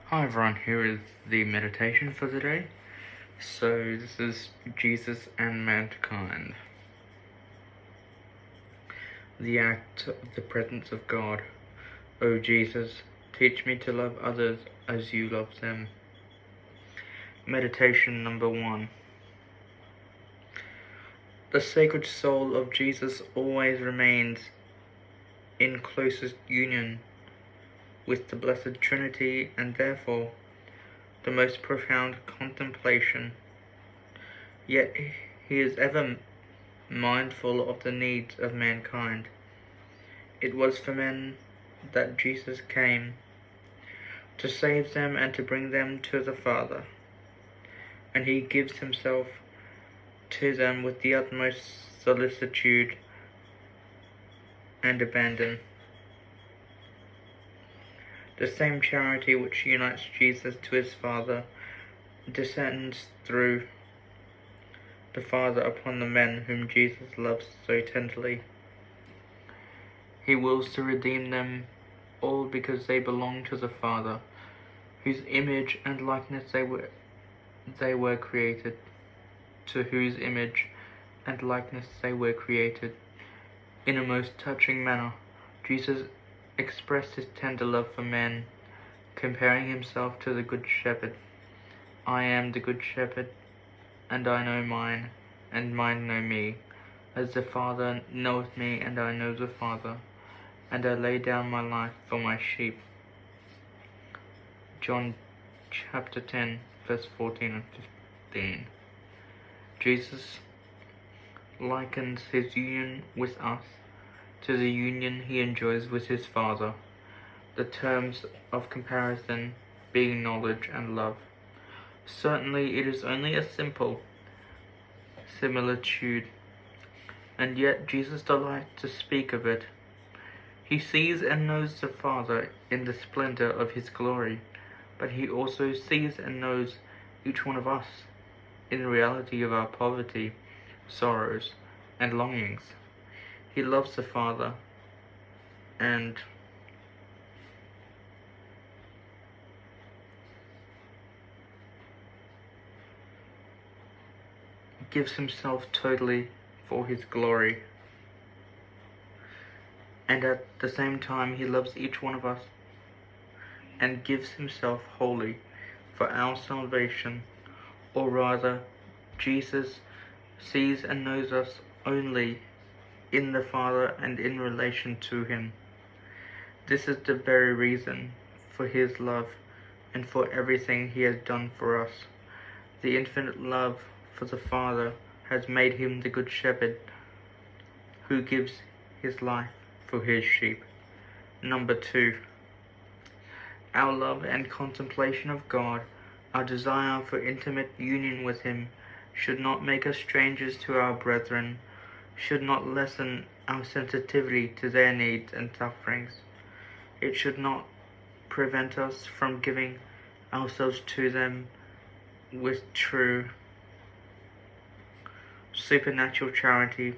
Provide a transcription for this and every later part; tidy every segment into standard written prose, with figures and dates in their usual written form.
Hi everyone, here is the meditation for the day. So this is Jesus and mankind. The act of the presence of God. O Jesus, teach me to love others as you love them. Meditation number 1. The sacred soul of Jesus always remains in closest union with the Blessed Trinity, and therefore the most profound contemplation. Yet he is ever mindful of the needs of mankind. It was for men that Jesus came, to save them and to bring them to the Father, and he gives himself to them with the utmost solicitude and abandon. The same charity which unites Jesus to his Father descends through the Father upon the men whom Jesus loves so tenderly. He wills to redeem them all because they belong to the Father, whose image and likeness they were created, to whose image and likeness they were created. In a most touching manner, Jesus expressed his tender love for men, comparing himself to the Good Shepherd. I am the Good Shepherd, and I know mine, and mine know me, as the Father knoweth me, and I know the Father, and I lay down my life for my sheep. John chapter 10, verse 14 and 15. Jesus likens his union with us to the union he enjoys with his Father, the terms of comparison being knowledge and love. Certainly it is only a simple similitude, and yet Jesus delights to speak of it. He sees and knows the Father in the splendor of his glory, but he also sees and knows each one of us in the reality of our poverty, sorrows, and longings. He loves the Father and gives himself totally for his glory. And at the same time he loves each one of us and gives himself wholly for our salvation, or rather, Jesus sees and knows us only in the Father and in relation to him. This is the very reason for his love and for everything he has done for us. The infinite love for the Father has made him the Good Shepherd who gives his life for his sheep. Number 2. Our love and contemplation of God, our desire for intimate union with him, should not make us strangers to our brethren, should not lessen our sensitivity to their needs and sufferings. It should not prevent us from giving ourselves to them with true supernatural charity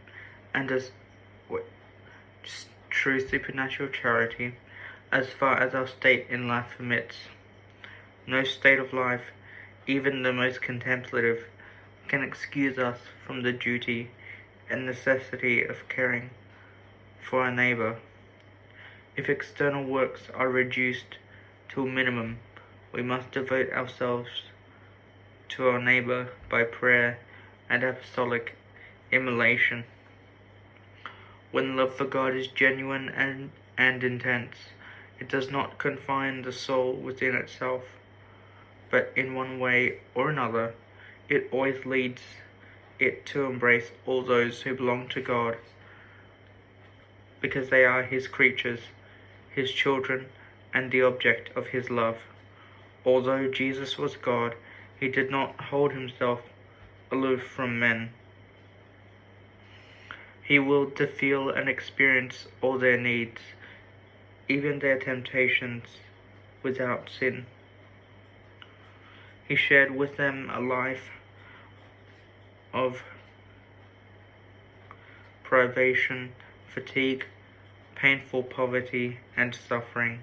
as far as our state in life permits. No state of life, even the most contemplative, can excuse us from the duty and necessity of caring for our neighbor. If external works are reduced to a minimum, we must devote ourselves to our neighbor by prayer and apostolic immolation. When love for God is genuine and intense, it does not confine the soul within itself, but in one way or another, it always leads it to embrace all those who belong to God, because they are his creatures, his children, and the object of his love. Although Jesus was God, he did not hold himself aloof from men. He willed to feel and experience all their needs, even their temptations, without sin. He shared with them a life of privation, fatigue, painful poverty, and suffering.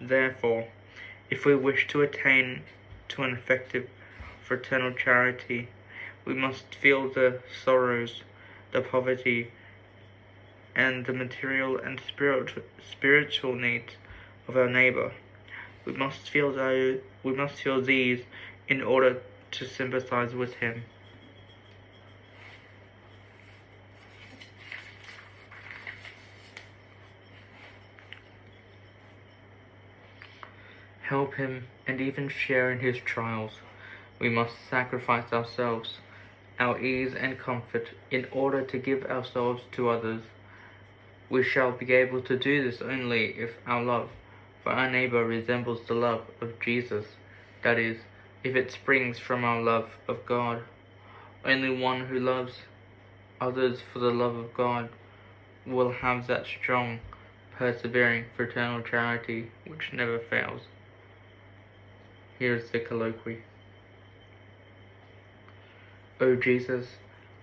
Therefore, If we wish to attain to an effective fraternal charity, we must feel the sorrows, the poverty, and the material and spiritual needs of our neighbor. We must feel these in order to sympathize with him. Help him and even share in his trials. We must sacrifice ourselves, our ease and comfort, in order to give ourselves to others. We shall be able to do this only if our love for our neighbor resembles the love of Jesus, that is, if it springs from our love of God. Only one who loves others for the love of God will have that strong, persevering, fraternal charity which never fails. Here is the colloquy. O Jesus,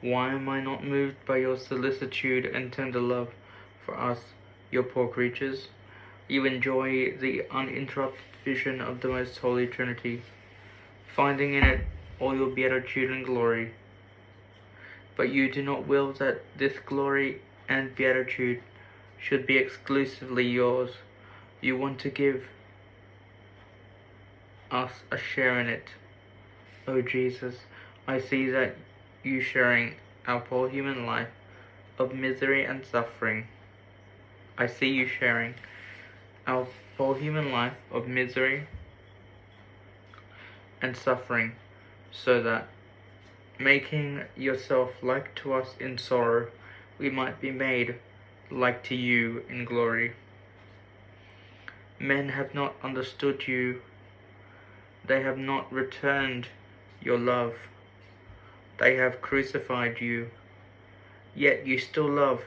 why am I not moved by your solicitude and tender love for us, your poor creatures? You enjoy the uninterrupted vision of the most holy Trinity, finding in it all your beatitude and glory. But you do not will that this glory and beatitude should be exclusively yours. You want to give us a share in it. O Jesus, I see that you sharing our poor human life of misery and suffering. I see you sharing our poor human life of misery and suffering, so that, making yourself like to us in sorrow, we might be made like to you in glory. Men have not understood you. They have not returned your love. They have crucified you. Yet you still love,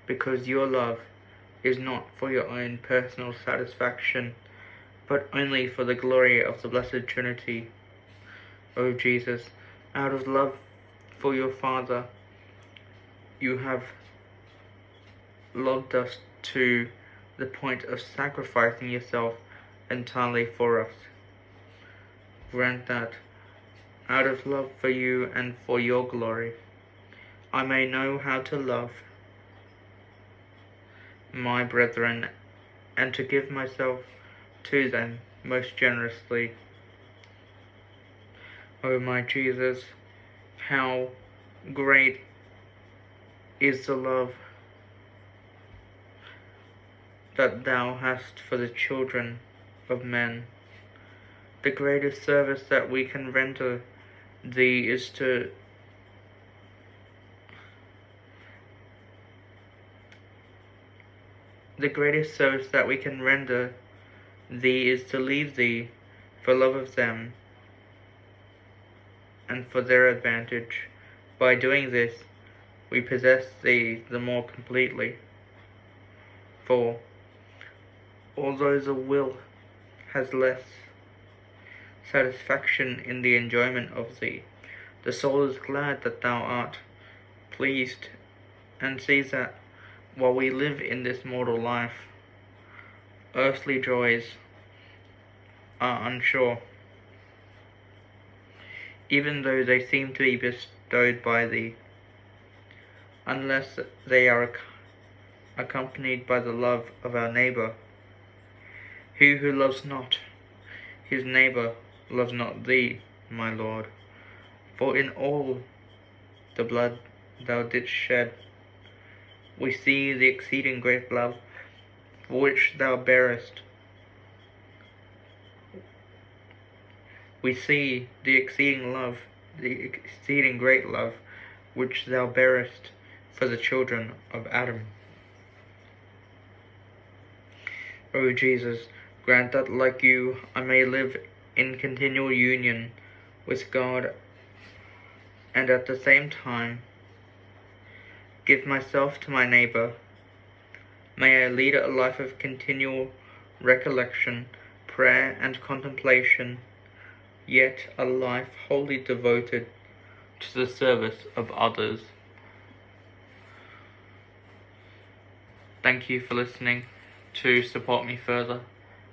because your love is not for your own personal satisfaction, but only for the glory of the Blessed Trinity. O Jesus, out of love for your Father, you have loved us to the point of sacrificing yourself entirely for us. Grant that, out of love for you and for your glory, I may know how to love my brethren and to give myself to them most generously. O my Jesus, how great is the love that thou hast for the children of men. The greatest service that we can render thee is to leave thee for love of them and for their advantage. By doing this, we possess thee the more completely. For, although the will has less satisfaction in the enjoyment of thee, the soul is glad that thou art pleased, and sees that, while we live in this mortal life, earthly joys are unsure, even though they seem to be bestowed by thee, unless they are accompanied by the love of our neighbor. He who loves not his neighbor loves not thee, my Lord. For in all the blood thou didst shed, we see the exceeding great love for which thou bearest. We see the exceeding great love which thou bearest for the children of Adam. O Jesus, grant that, like you, I may live in continual union with God, and at the same time give myself to my neighbor. May I lead a life of continual recollection, prayer, and contemplation, yet a life wholly devoted to the service of others. Thank you for listening. To support me further,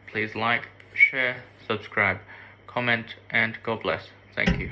please like, share, subscribe, comment, and God bless. Thank you.